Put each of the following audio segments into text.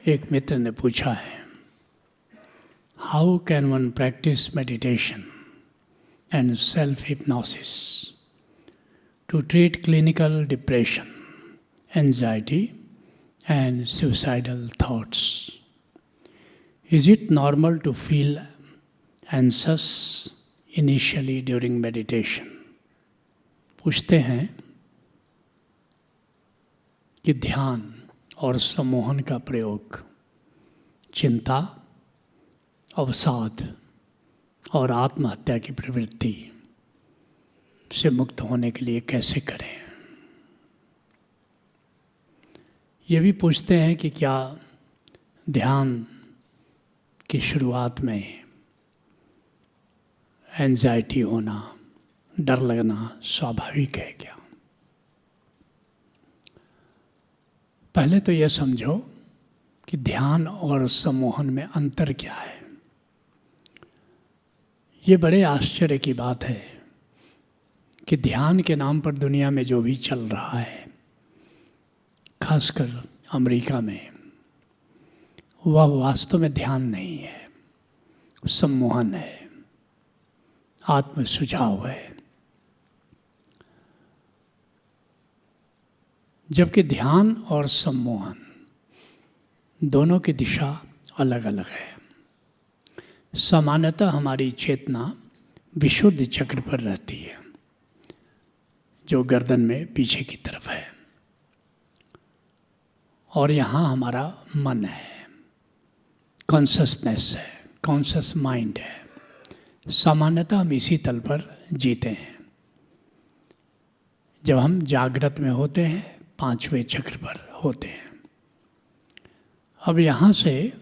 एक मित्र ने पूछा है, how can one practice meditation and self hypnosis to treat clinical depression, anxiety and suicidal thoughts? Is it normal to feel anxious initially during meditation? पूछते हैं कि ध्यान और सम्मोहन का प्रयोग चिंता, अवसाद और आत्महत्या की प्रवृत्ति से मुक्त होने के लिए कैसे करें। ये भी पूछते हैं कि क्या ध्यान की शुरुआत में एंजाइटी होना, डर लगना स्वाभाविक है क्या। पहले तो यह समझो कि ध्यान और सम्मोहन में अंतर क्या है। ये बड़े आश्चर्य की बात है कि ध्यान के नाम पर दुनिया में जो भी चल रहा है, खासकर अमेरिका में, वह वास्तव में ध्यान नहीं है, सम्मोहन है, आत्म सुझाव है। जबकि ध्यान और सम्मोहन दोनों की दिशा अलग अलग है। सामान्यतः हमारी चेतना विशुद्ध चक्र पर रहती है, जो गर्दन में पीछे की तरफ है, और यहाँ हमारा मन है, कॉन्शसनेस है, कॉन्शस माइंड है। सामान्यतः हम इसी तल पर जीते हैं। जब हम जागृत में होते हैं, पांचवें चक्र पर होते हैं। अब यहाँ से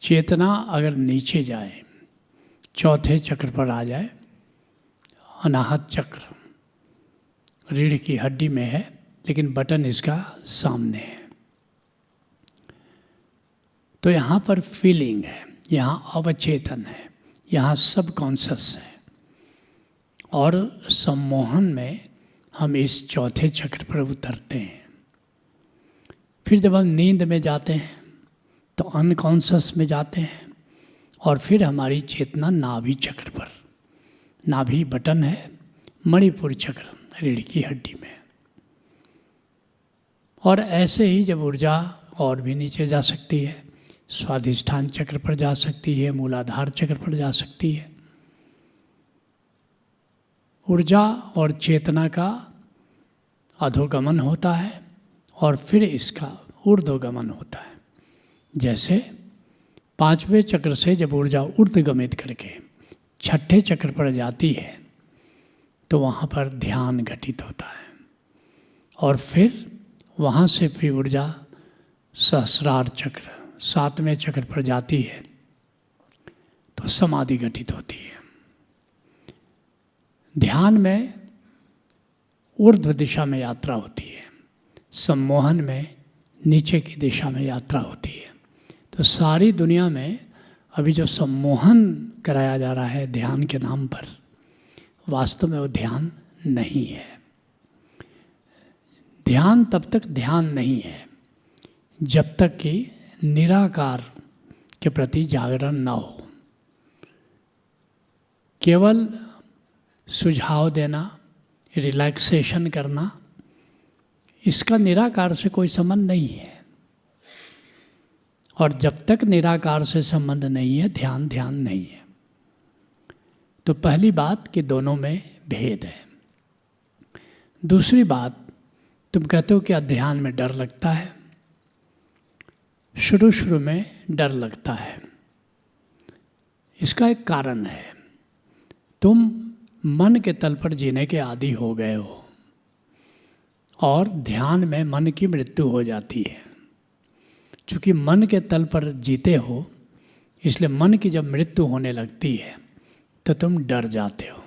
चेतना अगर नीचे जाए, चौथे चक्र पर आ जाए, अनाहत चक्र रीढ़ की हड्डी में है, लेकिन बटन इसका सामने है, तो यहाँ पर फीलिंग है, यहाँ अवचेतन है, यहाँ सब कॉन्शस है। और सम्मोहन में हम इस चौथे चक्र पर उतरते हैं। फिर जब हम नींद में जाते हैं तो अनकॉन्शस में जाते हैं, और फिर हमारी चेतना नाभि चक्र पर, नाभि बटन है, मणिपुर चक्र रीढ़ की हड्डी में। और ऐसे ही जब ऊर्जा और भी नीचे जा सकती है, स्वाधिष्ठान चक्र पर जा सकती है, मूलाधार चक्र पर जा सकती है। ऊर्जा और चेतना का अधोगमन होता है और फिर इसका ऊर्ध्वगमन होता है। जैसे पांचवें चक्र से जब ऊर्जा ऊर्ध्वगमित करके छठे चक्र पर जाती है तो वहाँ पर ध्यान घटित होता है, और फिर वहाँ से फिर ऊर्जा सहस्रार चक्र, सातवें चक्र पर जाती है तो समाधि घटित होती है। ध्यान में ऊर्ध्व दिशा में यात्रा होती है, सम्मोहन में नीचे की दिशा में यात्रा होती है। तो सारी दुनिया में अभी जो सम्मोहन कराया जा रहा है ध्यान के नाम पर, वास्तव में वो ध्यान नहीं है। ध्यान तब तक ध्यान नहीं है जब तक कि निराकार के प्रति जागरण न हो। केवल सुझाव देना, रिलैक्सेशन करना, इसका निराकार से कोई संबंध नहीं है। और जब तक निराकार से संबंध नहीं है, ध्यान ध्यान नहीं है। तो पहली बात कि दोनों में भेद है। दूसरी बात, तुम कहते हो कि ध्यान में डर लगता है। शुरू में डर लगता है, इसका एक कारण है। तुम मन के तल पर जीने के आदी हो गए हो, और ध्यान में मन की मृत्यु हो जाती है। चूँकि मन के तल पर जीते हो, इसलिए मन की जब मृत्यु होने लगती है तो तुम डर जाते हो।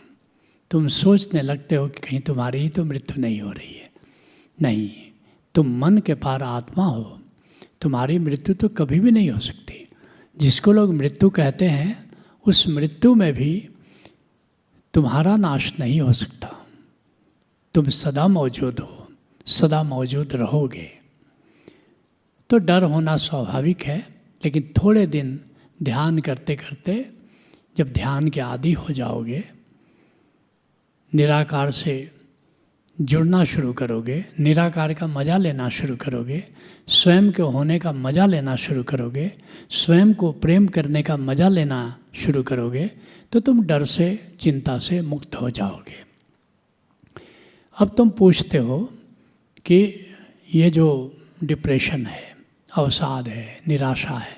तुम सोचने लगते हो कि कहीं तुम्हारी ही तो मृत्यु नहीं हो रही है। नहीं, तुम मन के पार आत्मा हो, तुम्हारी मृत्यु तो कभी भी नहीं हो सकती। जिसको लोग मृत्यु कहते हैं, उस मृत्यु में भी तुम्हारा नाश नहीं हो सकता। तुम सदा मौजूद हो, सदा मौजूद रहोगे। तो डर होना स्वाभाविक है, लेकिन थोड़े दिन ध्यान करते करते जब ध्यान के आदी हो जाओगे, निराकार से जुड़ना शुरू करोगे, निराकार का मज़ा लेना शुरू करोगे, स्वयं के होने का मज़ा लेना शुरू करोगे, स्वयं को प्रेम करने का मज़ा लेना शुरू करोगे, तो तुम डर से, चिंता से मुक्त हो जाओगे। अब तुम पूछते हो कि ये जो डिप्रेशन है, अवसाद है, निराशा है,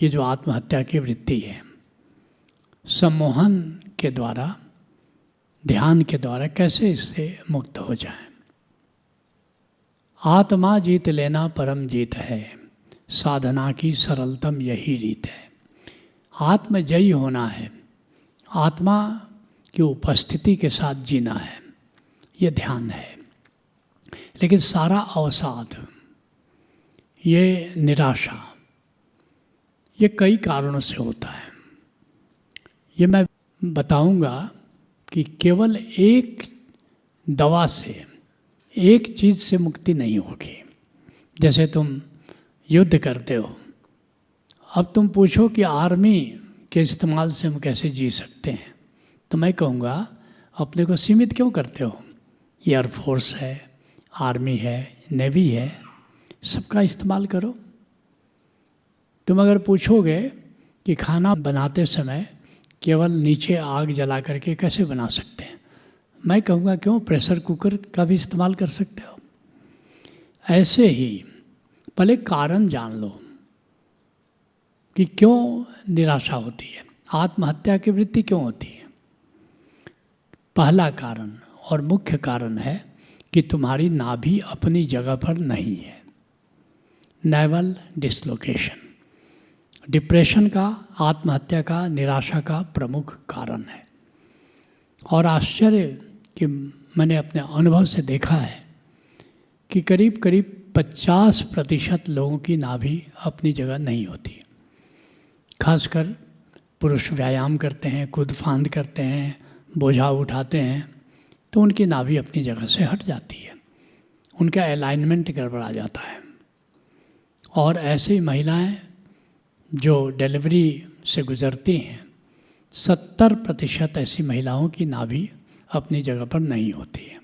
ये जो आत्महत्या की वृत्ति है, सम्मोहन के द्वारा, ध्यान के द्वारा कैसे इससे मुक्त हो जाए। आत्मा जीत लेना परम जीत है, साधना की सरलतम यही रीत है। आत्मजयी होना है, आत्मा की उपस्थिति के साथ जीना है, ये ध्यान है। लेकिन सारा अवसाद, ये निराशा, ये कई कारणों से होता है। ये मैं बताऊंगा कि केवल एक दवा से, एक चीज़ से मुक्ति नहीं होगी। जैसे तुम युद्ध करते हो, अब तुम पूछो कि आर्मी के इस्तेमाल से हम कैसे जी सकते हैं, तो मैं कहूँगा अपने को सीमित क्यों करते हो। एयरफोर्स है, आर्मी है, नेवी है, सबका इस्तेमाल करो। तुम अगर पूछोगे कि खाना बनाते समय केवल नीचे आग जला करके कैसे बना सकते हैं, मैं कहूँगा क्यों प्रेशर कुकर का भी इस्तेमाल कर सकते हो। ऐसे ही पहले कारण जान लो कि क्यों निराशा होती है, आत्महत्या की वृत्ति क्यों होती है। पहला कारण और मुख्य कारण है कि तुम्हारी नाभि अपनी जगह पर नहीं है, नेवल डिसलोकेशन। डिप्रेशन का, आत्महत्या का, निराशा का प्रमुख कारण है। और आश्चर्य कि मैंने अपने अनुभव से देखा है कि करीब करीब 50% लोगों की नाभि अपनी जगह नहीं होती। खासकर पुरुष व्यायाम करते हैं, कूद फांद करते हैं, बोझा उठाते हैं, तो उनकी नाभि अपनी जगह से हट जाती है, उनका अलाइनमेंट गड़बड़ा जाता है। और ऐसे ही महिलाएं जो डिलीवरी से गुजरती हैं, 70% ऐसी महिलाओं की नाभि अपनी जगह पर नहीं होती है।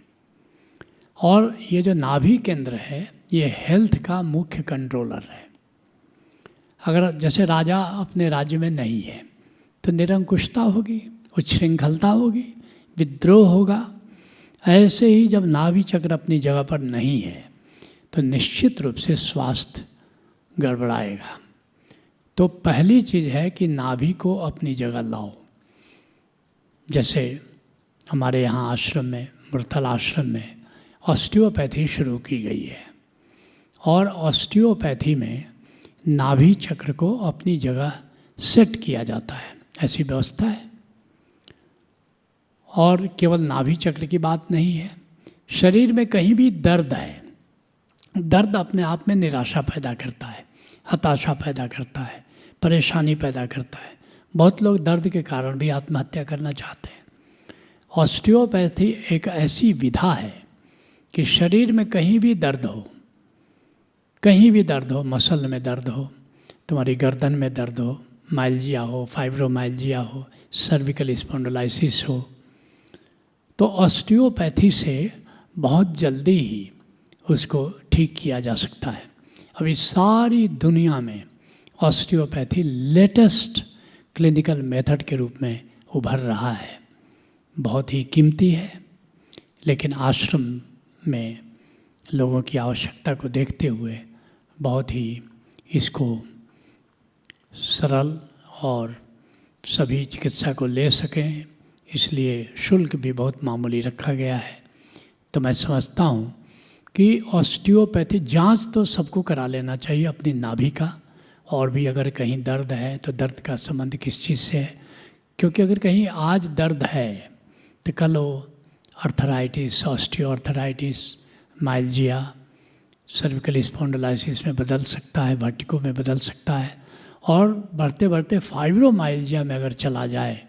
और ये जो नाभि केंद्र है, ये हेल्थ का मुख्य कंट्रोलर है। अगर जैसे राजा अपने राज्य में नहीं है तो निरंकुशता होगी, उच्छृंखलता होगी, विद्रोह होगा। ऐसे ही जब नाभि चक्र अपनी जगह पर नहीं है तो निश्चित रूप से स्वास्थ्य गड़बड़ाएगा। तो पहली चीज़ है कि नाभि को अपनी जगह लाओ। जैसे हमारे यहाँ आश्रम में, मुरथल आश्रम में ऑस्टियोपैथी शुरू की गई है, और ऑस्टियोपैथी में नाभि चक्र को अपनी जगह सेट किया जाता है, ऐसी व्यवस्था है। और केवल नाभि चक्र की बात नहीं है, शरीर में कहीं भी दर्द है, दर्द अपने आप में निराशा पैदा करता है, हताशा पैदा करता है, परेशानी पैदा करता है। बहुत लोग दर्द के कारण भी आत्महत्या करना चाहते हैं। ऑस्टियोपैथी एक ऐसी विधा है कि शरीर में कहीं भी दर्द हो, कहीं भी दर्द हो, मसल में दर्द हो, तुम्हारी गर्दन में दर्द हो, माइल्जिया हो, फाइब्रोमाइल्जिया हो, सर्विकल स्पॉन्डिलोसिस हो, तो ऑस्टियोपैथी से बहुत जल्दी ही उसको ठीक किया जा सकता है। अभी सारी दुनिया में ऑस्टियोपैथी लेटेस्ट क्लिनिकल मेथड के रूप में उभर रहा है। बहुत ही कीमती है, लेकिन आश्रम में लोगों की आवश्यकता को देखते हुए बहुत ही इसको सरल और सभी चिकित्सा को ले सकें, इसलिए शुल्क भी बहुत मामूली रखा गया है। तो मैं समझता हूँ कि ऑस्टियोपैथी जांच तो सबको करा लेना चाहिए अपनी नाभि का, और भी अगर कहीं दर्द है तो दर्द का संबंध किस चीज़ से है, क्योंकि अगर कहीं आज दर्द है तो कल वो अर्थराइटिस, ऑस्टियोआर्थराइटिस, माइल्जिया, सर्विकल स्पॉन्डिलोसिस में बदल सकता है, वर्टिको में बदल सकता है, और बढ़ते बढ़ते फाइब्रोमाइल्जिया में अगर चला जाए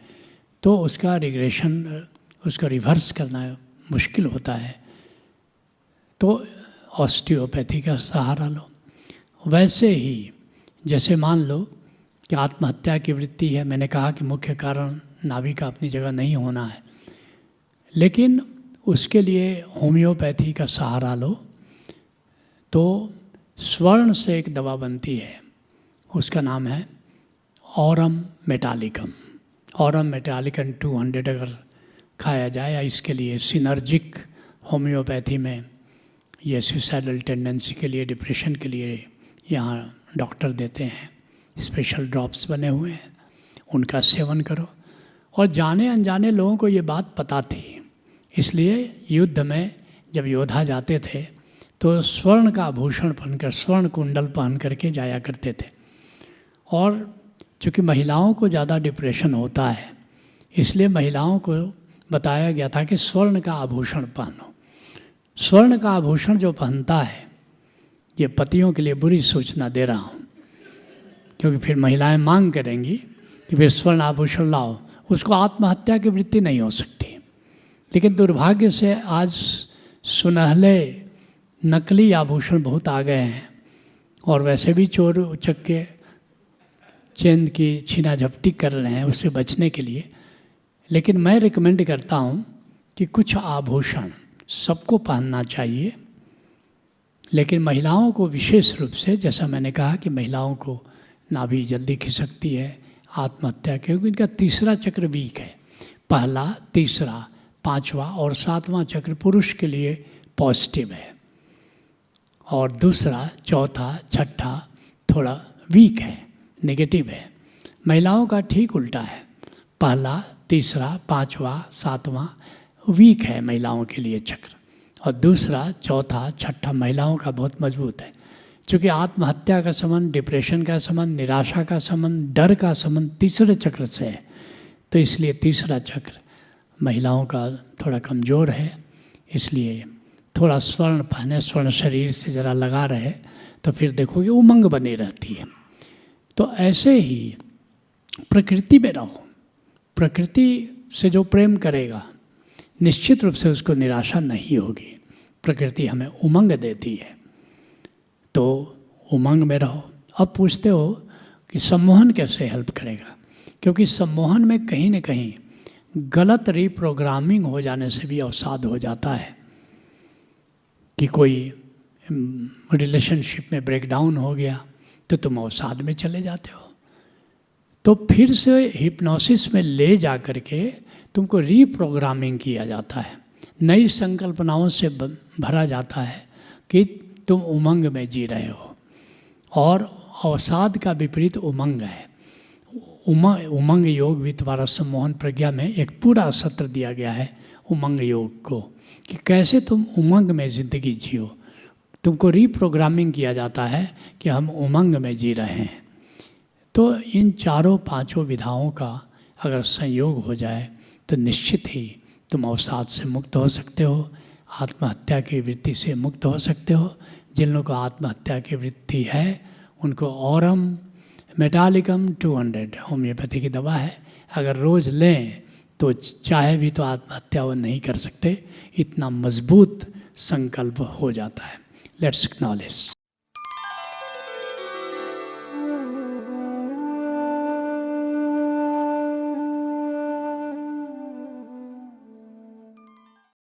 तो उसका रिग्रेशन, उसका रिवर्स करना मुश्किल होता है। तो ऑस्टियोपैथी का सहारा लो। वैसे ही जैसे मान लो कि आत्महत्या की वृत्ति है, मैंने कहा कि मुख्य कारण नाभि का अपनी जगह नहीं होना है, लेकिन उसके लिए होम्योपैथी का सहारा लो तो स्वर्ण से एक दवा बनती है, उसका नाम है ऑरम मेटालिकम। ऑरम मेटालिकम 200 अगर खाया जाए, या इसके लिए सिनर्जिक होम्योपैथी में ये सुसाइडल टेंडेंसी के लिए, डिप्रेशन के लिए यहाँ डॉक्टर देते हैं, स्पेशल ड्रॉप्स बने हुए हैं, उनका सेवन करो। और जाने अनजाने लोगों को ये बात पता थी, इसलिए युद्ध में जब योद्धा जाते थे तो स्वर्ण का आभूषण पहनकर, स्वर्ण कुंडल पहन करके जाया करते थे। और चूँकि महिलाओं को ज़्यादा डिप्रेशन होता है, इसलिए महिलाओं को बताया गया था कि स्वर्ण का आभूषण पहनो। स्वर्ण का आभूषण जो पहनता है, ये पतियों के लिए बुरी सूचना दे रहा हूँ, क्योंकि फिर महिलाएं मांग करेंगी कि फिर स्वर्ण आभूषण लाओ, उसको आत्महत्या की वृत्ति नहीं हो सकती। लेकिन दुर्भाग्य से आज सुनहले नकली आभूषण बहुत आ गए हैं, और वैसे भी चोर उचक्के चेन की छीना झपटी कर रहे हैं उससे बचने के लिए। लेकिन मैं रिकमेंड करता हूँ कि कुछ आभूषण सबको पहनना चाहिए, लेकिन महिलाओं को विशेष रूप से, जैसा मैंने कहा कि महिलाओं को नाभि जल्दी खिसकती है आत्महत्या, क्योंकि इनका तीसरा चक्र वीक है। पहला, तीसरा, पांचवा और सातवां चक्र पुरुष के लिए पॉजिटिव है, और दूसरा, चौथा, छठा थोड़ा वीक है, नेगेटिव है। महिलाओं का ठीक उल्टा है, पहला, तीसरा, पांचवा, सातवां वीक है महिलाओं के लिए चक्र, और दूसरा, चौथा, छठा महिलाओं का बहुत मजबूत है। क्योंकि आत्महत्या का संबंध, डिप्रेशन का संबंध, निराशा का संबंध, डर का संबंध तीसरे चक्र से है, तो इसलिए तीसरा चक्र महिलाओं का थोड़ा कमज़ोर है। इसलिए थोड़ा स्वर्ण पहने, स्वर्ण शरीर से ज़रा लगा रहे, तो फिर देखोगे उमंग बनी रहती है। तो ऐसे ही प्रकृति में रहो। प्रकृति से जो प्रेम करेगा निश्चित रूप से उसको निराशा नहीं होगी। प्रकृति हमें उमंग देती है, तो उमंग में रहो। अब पूछते हो कि सम्मोहन कैसे हेल्प करेगा, क्योंकि सम्मोहन में कहीं न कहीं गलत रीप्रोग्रामिंग हो जाने से भी अवसाद हो जाता है कि कोई रिलेशनशिप में ब्रेकडाउन हो गया तो तुम अवसाद में चले जाते हो। तो फिर से हिप्नोसिस में ले जा कर के तुमको रीप्रोग्रामिंग किया जाता है, नई संकल्पनाओं से भरा जाता है कि तुम उमंग में जी रहे हो, और अवसाद का विपरीत उमंग है। उमंग योग भी तुम्हारा सम्मोहन प्रज्ञा में एक पूरा सत्र दिया गया है उमंग योग को, कि कैसे तुम उमंग में ज़िंदगी जियो। तुमको रीप्रोग्रामिंग किया जाता है कि हम उमंग में जी रहे हैं। तो इन चारों पांचों विधाओं का अगर संयोग हो जाए तो निश्चित ही तुम अवसाद से मुक्त हो सकते हो, आत्महत्या की वृत्ति से मुक्त हो सकते हो। जिन लोगों को आत्महत्या की वृत्ति है उनको ऑरम मेटालिकम 200 होम्योपैथी की दवा है, अगर रोज़ लें तो चाहे भी तो आत्महत्या वो नहीं कर सकते, इतना मजबूत संकल्प हो जाता है। Let's acknowledge.